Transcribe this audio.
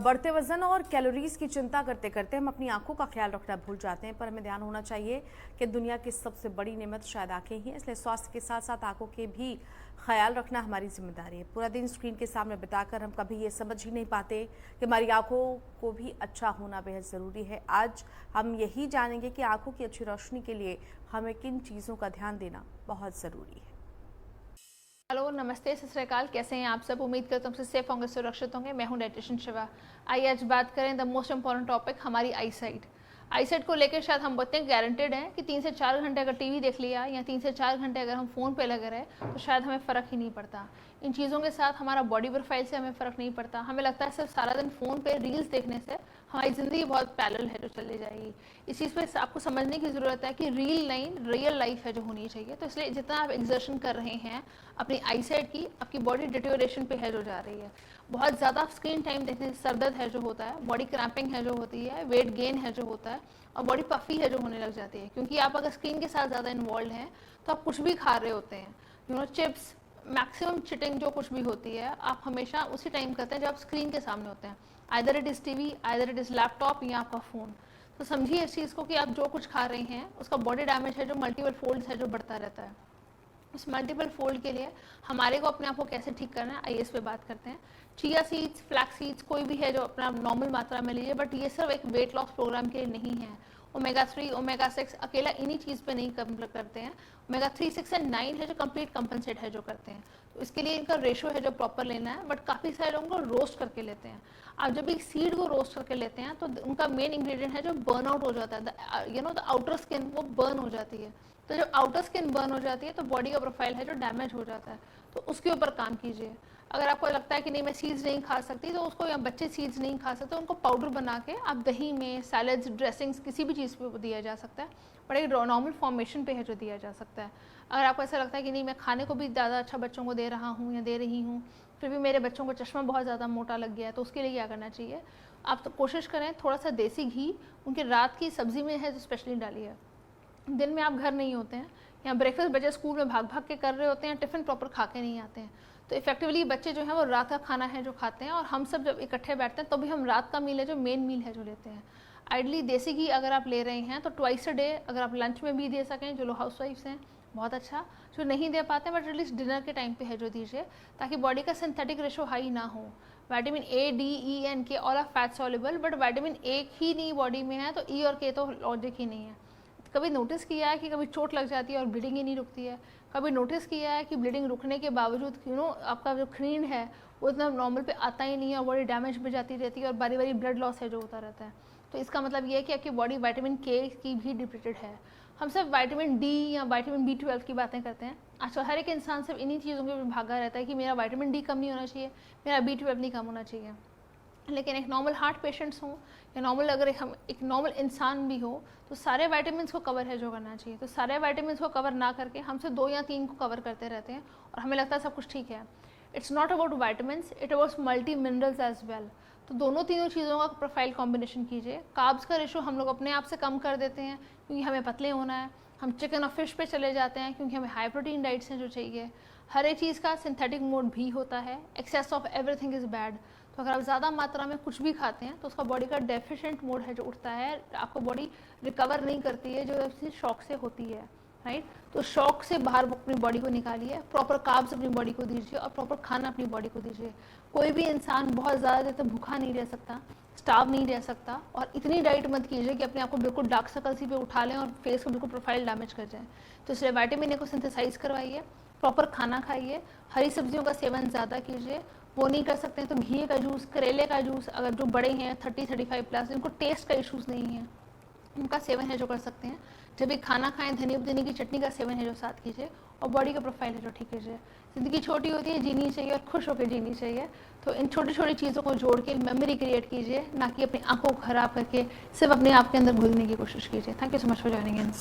बढ़ते वजन और कैलोरीज की चिंता करते करते हम अपनी आंखों का ख्याल रखना भूल जाते हैं, पर हमें ध्यान होना चाहिए कि दुनिया की सबसे बड़ी नेमत शायद आंखें ही हैं। इसलिए स्वास्थ्य के साथ साथ आंखों के भी ख्याल रखना हमारी जिम्मेदारी है। पूरा दिन स्क्रीन के सामने बिताकर हम कभी ये समझ ही नहीं पाते कि हमारी आंखों को भी अच्छा होना बेहद ज़रूरी है। आज हम यही जानेंगे कि आंखों की अच्छी रोशनी के लिए हमें किन चीज़ों का ध्यान देना बहुत ज़रूरी है। हेलो, नमस्ते, सत श्री अकाल। कैसे हैं आप सब? उम्मीद करता हूँ सबसे सेफ होंगे, सुरक्षित होंगे। मैं हूँ डाइटिशियन शिवा। आइए आज बात करें द मोस्ट इंपॉर्टेंट टॉपिक, हमारी आईसाइट को लेकर शायद हम इतने गारंटेड हैं कि 3 से 4 घंटे अगर टीवी देख लिया या 3 से 4 घंटे अगर हम फ़ोन पे लगे रहे तो शायद हमें फ़र्क ही नहीं पड़ता। इन चीज़ों के साथ हमारा बॉडी प्रोफाइल से हमें फ़र्क नहीं पड़ता। हमें लगता है सिर्फ सारा दिन फ़ोन पे रील्स देखने से हमारी ज़िंदगी बहुत पैरेलल है जो चली जाएगी। इस चीज़ पे आपको समझने की ज़रूरत है कि रियल लाइफ है जो होनी चाहिए। तो इसलिए जितना आप एक्सर्शन कर रहे हैं अपनी आईसाइट की, आपकी बॉडी डिटोरेशन पे है जो जा रही है। बहुत ज़्यादा स्क्रीन टाइम देखने से सरदर्द है जो होता है, बॉडी क्रैम्पिंग है जो होती है, वेट गेन है जो होता है और बॉडी पफी है जो होने लग जाती है। क्योंकि आप अगर स्क्रीन के साथ ज़्यादा इन्वॉल्व हैं तो आप कुछ भी खा रहे होते हैं, चिप्स, मैक्सिमम चिटिंग जो कुछ भी होती है आप हमेशा उसी टाइम करते हैं जब आप स्क्रीन के सामने होते हैं। Either it is TV, either it is laptop या आपका फ़ोन। तो समझिए इस चीज़ को कि आप जो कुछ खा रहे हैं उसका बॉडी डैमेज है जो मल्टीपल फोल्ड्स है जो बढ़ता रहता है। उस मल्टीपल फोल्ड के लिए हमारे को अपने आप को कैसे ठीक करना है, आइए इस पे बात करते हैं। चिया सीड्स, फ्लैक्स सीड्स कोई भी है जो अपना नॉर्मल मात्रा में लीजिए, बट ये सिर्फ एक वेट लॉस प्रोग्राम के लिए नहीं है। ओमेगा 3, ओमेगा 6 अकेला इन्हीं चीज़ पे नहीं कम करते हैं। ओमेगा 3, 6 एंड 9 है जो कंप्लीट कंपनसेट है जो करते हैं। तो इसके लिए इनका रेशो है जो प्रॉपर लेना है, बट काफ़ी सारे लोगों को रोस्ट करके लेते हैं। आप जब एक सीड को रोस्ट करके लेते हैं तो उनका मेन इंग्रेडिएंट है जो बर्न आउट हो जाता है, द आउटर स्किन वो बर्न हो जाती है। तो जब आउटर स्किन बर्न हो जाती है तो बॉडी का प्रोफाइल है जो डैमेज हो जाता है। तो उसके ऊपर काम कीजिए। अगर आपको लगता है कि नहीं मैं सीड्स नहीं खा सकती तो उसको, या बच्चे सीड्स नहीं खा सकते, उनको पाउडर बना के आप दही में, सैलड्स, ड्रेसिंग्स, किसी भी चीज़ पे दिया जा सकता है। बट एक नॉर्मल फॉर्मेशन पे है जो दिया जा सकता है। अगर आपको ऐसा लगता है कि नहीं मैं खाने को भी ज़्यादा अच्छा बच्चों को दे रहा हूँ या दे रही हूँ, फिर भी मेरे बच्चों को चश्मा बहुत ज़्यादा मोटा लग गया है, तो उसके लिए क्या करना चाहिए? आप तो कोशिश करें थोड़ा सा देसी घी उनके रात की सब्ज़ी में है जो स्पेशली डालिए। दिन में आप घर नहीं होते हैं या ब्रेकफास्ट बच्चे स्कूल में भाग भाग के कर रहे होते हैं, टिफ़िन प्रॉपर खा के नहीं आते हैं, तो इफेक्टिवली बच्चे जो हैं वो रात का खाना है जो खाते हैं, और हम सब जब इकट्ठे बैठते हैं तो भी हम रात का मील है जो मेन मील है जो लेते हैं। आइडली देसी घी अगर आप ले रहे हैं तो ट्वाइस अ डे अगर आप लंच में भी दे सकें, जो लोग हाउस वाइफ्स हैं बहुत अच्छा। जो नहीं दे पाते बट एटलीस्ट डिनर के टाइम पे है जो दीजिए, ताकि बॉडी का सिंथेटिक रेशो हाई ना हो। Vitamin A, D, E and K all are fat soluble, but vitamin A ही नहीं बॉडी में है तो ई और के तो लॉजिक ही नहीं है। कभी नोटिस किया है कि कभी चोट लग जाती है और ब्लीडिंग ही नहीं रुकती है? कभी नोटिस किया है कि ब्लीडिंग रुकने के बावजूद आपका जो खून है वो इतना नॉर्मल पे आता ही नहीं है और बॉडी डैमेज भी जाती रहती है और बारी बारी ब्लड लॉस है जो होता रहता है? तो इसका मतलब ये है कि आपकी बॉडी विटामिन के की भी डिप्लीटेड है। हम सिर्फ विटामिन डी या विटामिन B12 की बातें करते हैं। अच्छा, हर एक इंसान सिर्फ इन्हीं चीज़ों के भागा रहता है कि मेरा विटामिन डी कम नहीं होना चाहिए, मेरा B12 नहीं कम होना चाहिए। लेकिन एक नॉर्मल हार्ट पेशेंट्स हों या नॉर्मल अगर हम एक नॉर्मल इंसान भी हो तो सारे वाइटामिन्स को कवर है जो करना चाहिए। तो सारे वाइटामिन्स को कवर ना करके हम सिर्फ 2 या 3 को कवर करते रहते हैं और हमें लगता है सब कुछ ठीक है। It's not about vitamins, it about multi minerals as well. तो दोनों तीनों चीज़ों का प्रोफाइल कॉम्बिनेशन कीजिए। कार्ब्स का रेशो हम लोग अपने आप से कम कर देते हैं क्योंकि हमें पतले होना है। हम चिकन और फिश पे चले जाते हैं क्योंकि हमें हाई प्रोटीन डाइट्स हैं जो चाहिए। हर एक चीज़ का सिंथेटिक मोड भी होता है। Excess of everything is bad. तो अगर आप ज़्यादा मात्रा में कुछ भी खाते हैं तो उसका बॉडी का डेफिशिएंट मोड है जो उठता है, आपको बॉडी रिकवर नहीं करती है जो शॉक से होती है, राइट? तो शॉक से बाहर अपनी बॉडी को निकालिए, प्रॉपर कार्ब्स अपनी बॉडी को दीजिए और प्रॉपर खाना अपनी बॉडी को दीजिए। कोई भी इंसान बहुत ज़्यादा देर तक भूखा नहीं रह सकता, स्टार्व नहीं रह सकता, और इतनी डाइट मत कीजिए कि अपने आप को बिल्कुल डार्क सर्कल्स ही पे उठा लें और फेस को बिल्कुल प्रोफाइल डैमेज कर जाए। तो इसलिए विटामिन ए को सिंथेसाइज करवाइए, प्रॉपर खाना खाइए, हरी सब्जियों का सेवन ज़्यादा कीजिए। वो नहीं कर सकते हैं तो घी का जूस, करेले का जूस, अगर जो बड़े हैं 30-35 प्लस जिनको टेस्ट का इशूज़ नहीं है उनका सेवन है जो कर सकते हैं। जब भी खाना खाएं धनिया पुदीने की चटनी का सेवन है जो साथ कीजिए और बॉडी का प्रोफाइल है जो ठीक कीजिए। ज़िंदगी छोटी होती है, जीनी चाहिए और खुश होकर जीनी चाहिए। तो इन छोटी छोटी चीज़ों को जोड़ के मेमोरी क्रिएट कीजिए, ना कि अपनी आंखों को ख़राब करके सिर्फ अपने आप के अंदर घुलने की कोशिश कीजिए। Thank you so much for joining in.